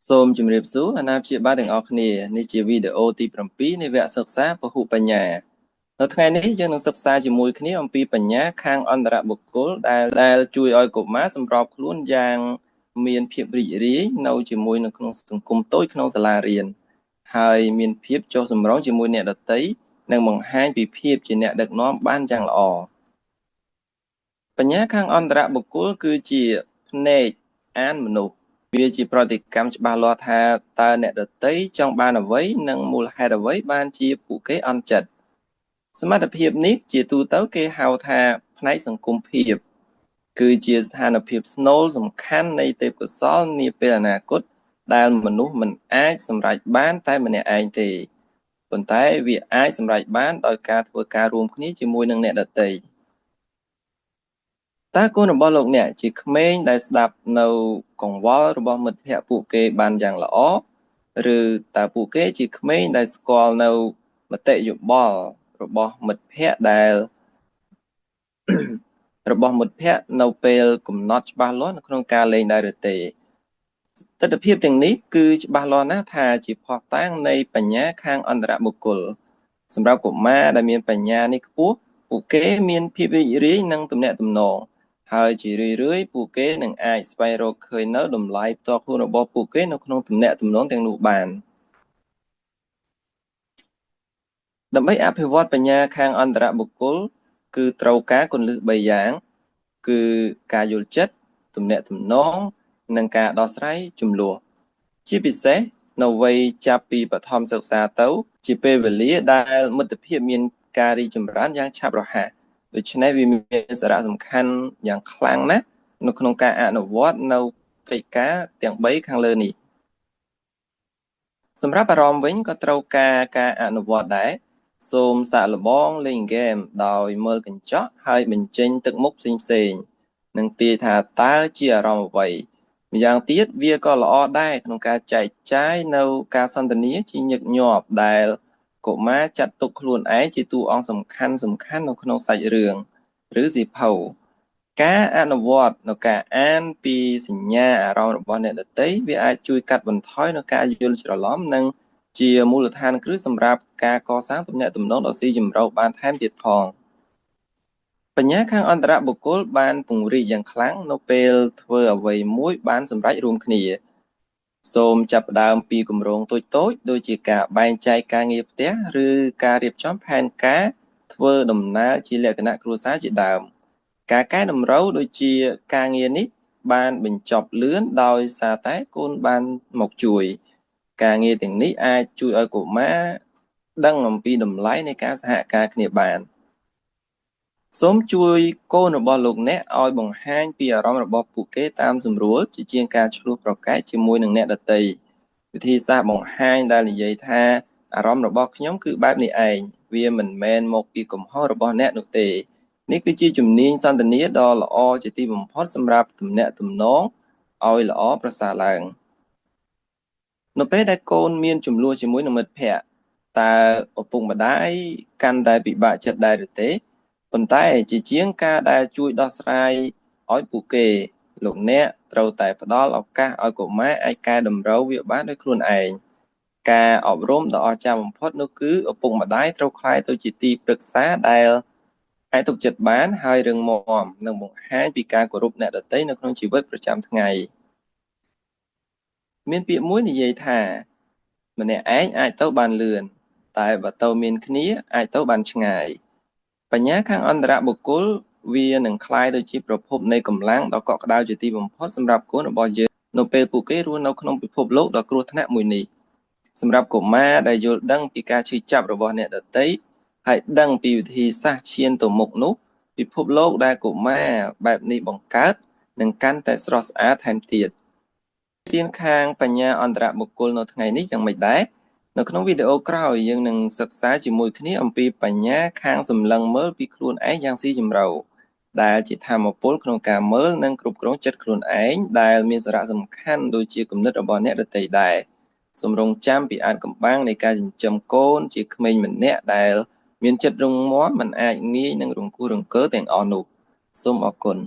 សូមជម្រាបសួរអាណាព្យាបាលទាំងអស់គ្នានេះជាវីដេអូទី7នៃវគ្គសិក្សាពហុបញ្ញានៅថ្ងៃនេះយើងនឹងសិក្សាជាមួយគ្នាអំពីបញ្ញាខាងអន្តរបុគ្គលដែលជួយឲ្យកុមារសម្របខ្លួនយ៉ាងមានភាពរីករាយនៅជាមួយនៅក្នុងសង្គមតូចក្នុងសាលារៀនហើយមានភាពចុះសម្រុងជាមួយអ្នកដទៃនិងបង្ហាញពីភាពជាអ្នកដឹកនាំបានយ៉ាងល្អបញ្ញាខាងអន្តរបុគ្គលគឺជាភ្នែកអានមនុស្សវាជាប្រតិកម្មច្បាស់លាស់ថាតើអ្នកដទៃចង់បានអ្វីនិងមូលហេតុអ្វីបានជាពួកគេអន់ចិត្តសមត្ថភាពនេះជាទូទៅគេហៅថាផ្នែកសង្គមភាពគឺជាស្ថានភាពស្នូលសំខាន់នៃទេពកោសល្យនាពេលអនាគតដែលមនុស្សមិនអាចសម្រេចបានតែម្នាក់ឯងទេប៉ុន្តែវាអាចសម្រេចបានដោយការធ្វើការរួមគ្នាជាមួយនឹងអ្នកដទៃតើកូនរបស់លោកអ្នកជាក្មេងដែលស្ដាប់នៅកង្វល់របស់មិត្តភ័ក្តិពួកគេបានយ៉ាងល្អឬតើពួកគេជាក្មេងដែលស្គាល់នៅមតិយោបល់របស់មិត្តភ័ក្តិនៅពេលកំណត់ច្បាស់លាស់នៅក្នុងការលេងដែរឬទេទិដ្ឋភាពទាំងនេះគឺច្បាស់លាស់ណាស់ថាជាភស្តុតាងនៃបញ្ញាខាងអន្តរបុគ្គលសម្រាប់កុមារដែលមានបញ្ញានេះខ្ពស់ពួកគេមានភាពរីករាយនឹងទំនាក់ទំនងហើយជារឿយៗពួកគេនឹងអាចស្វែងរកឃើញនៅតម្លៃផ្ទាល់ខ្លួនរបស់ពួកគេនៅក្នុងទំនាក់ទំនងទាំងនោះបានដើម្បីអភិវឌ្ឍបញ្ញាខាងអន្តរបុគ្គលគឺត្រូវការគន្លឹះ3យ៉ាងគឺការយល់ចិត្តទំនាក់ទំនងនិងការដោះស្រាយជម្លោះជាពិសេសនៅវ័យចាប់ពីបឋមសិក្សាទៅជាពេលវេលាដែលមិត្តភាពមានការរីកចម្រើនយ៉ាងឆាប់រហ័សដូច្នេះវាមានសារៈសំខាន់យ៉ាងខ្លាំងណាស់នៅក្នុងការអនុវត្តនៅកិច្ចការទាំង3ខាងលើនេះសម្រាប់អារម្មណ៍វិញក៏ត្រូវការអនុវត្តដែរសូមសាកល្បងលេងហ្គេមដោយមើលកញ្ចក់ហើយបញ្ចេញទឹកមុខផ្សេងៗនិងទាយថាតើជាអារម្មណ៍អ្វីម្យ៉ាងទៀតវាក៏ល្អដែរក្នុងការចែកចាយនៅការសន្ទនាជាញឹកញាប់ដែលកុមារចាត់ទុកខ្លួនឯងជាតួអង្គសំខាន់នៅក្នុងសាច់រឿងឬសៀវភៅការអនុវត្តនៅការអានពីសញ្ញាអារម្មណ៍របស់អ្នកដទៃវាអាចជួយកាត់បន្ថយនៅការយល់ច្រឡំនិងជាមូលដ្ឋានគ្រឹះសម្រាប់ការកសាងទំនាក់ទំនងដ៏ស៊ីជម្រៅបានថែមទៀតផងបញ្ញាខាងអន្តរបុគ្គលបានពង្រីកយ៉ាងខ្លាំងនៅពេលធ្វើអ្វីមួយបានសម្រេចរួមគ្នាសូមចាប់ផ្ដើមពីគម្រោងតូចៗដូចជាការបែងចែកការងារផ្ទះឬការរៀបចំផែនការធ្វើដំណើរជាលក្ខណៈគ្រួសារជាដើមការកែតម្រូវដូចជាការងារនេះបានបញ្ចប់លឿនដោយសារតែកូនបានមកជួយការងារទាំងនេះអាចជួយឲ្យកុមារដឹងអំពីតម្លៃនៃការសហការគ្នាបានសូមជួយកូនរបស់លោកអ្នកឲ្យបង្ហាញពីអារម្មណ៍របស់ពួកគេតាមស្រួលជាជាងការឆ្លោះប្រកែកជាមួយនឹងអ្នកដទៃវិធីសាស្ត្របង្ហាញដែលនិយាយថាអារម្មណ៍របស់ខ្ញុំគឺបែបនេះឯងវាមិនមែនមកពីកំហុសរបស់អ្នកនោះទេនេះគឺជាជំនាញសន្ទនាដ៏ល្អជាទីបំផុតសម្រាប់ទំនាក់ទំនងឲ្យល្អប្រសើរឡើងនៅពេលដែលកូនមានជម្លោះជាមួយនឹងមិត្តភ័ក្តិតើឪពុកម្ដាយកាន់តែពិបាកចិត្តដែរឬទេប៉ុន្តែជាជាងការដែលជួយដោះស្រាយឲ្យពួកគេលោកអ្នកត្រូវតែផ្ដល់ឱកាសឲ្យកុមារអាចកែតម្រូវវាបានដោយខ្លួនឯងការអប់រំដ៏អស្ចារ្យបំផុតនោះគឺឪពុកម្ដាយត្រូវក្លាយទៅជាទីប្រឹក្សាដែលអាចទុកចិត្តបានហើយរឹងមាំនិងបង្ហាញពីការគោរពអ្នកដទៃនៅក្នុងជីវិតប្រចាំថ្ងៃមានពាក្យមួយនិយាយថាម្នាក់ឯងអាចទៅបានលឿនតែបើទៅមានគ្នាអាចទៅបានឆ្ងាយបញ្ញាខាងអន្តរបុគ្គលវានឹងคล้ายទៅជាប្រភពនៃកម្លាំងដ៏កក់ក្ដៅជាទីបំផុតសម្រាប់កូនរបស់យើងនៅពេលពួកគេរស់នៅក្នុងពិភពលោកដ៏គ្រោះថ្នាក់មួយនេះសម្រាប់កុមារដែលយល់ដឹងពីការឈឺចាប់របស់អ្នកដទៃហើយដឹងពីវិធីសាស្ត្រឈានទៅមុខនោះពិភពលោកដែលកុមារបែបនេះបង្កើតនឹងកាន់តែស្រស់ស្អាតថែមទៀតរៀនខាងបញ្ញាអន្តរបុគ្គលនៅថ្ងៃនេះយ៉ាងម៉េចដែរនៅក្នុងវីដេអូក្រោយយើងនឹងសិក្សាជាមួយគ្នាអំពីបញ្ញាខាងសម្លឹងមើលពីខ្លួនឯងយ៉ាងស៊ីជម្រៅដែលជាធម៌ពលក្នុងការមើលនិងគ្រប់គ្រងចិត្តខ្លួនឯងដែលមានសារៈសំខាន់ដូចជាគំនិតរបស់អ្នកដទៃដែរសូមរងចាំពីអាថ៌កំបាំងនៃការចិញ្ចឹមកូនជាក្មេងម្នាក់ដែលមានចិត្តរឹងមាំមិនអាចងាយនឹងរង្គោះរង្គើទាំងអស់នោះសូមអរគុណ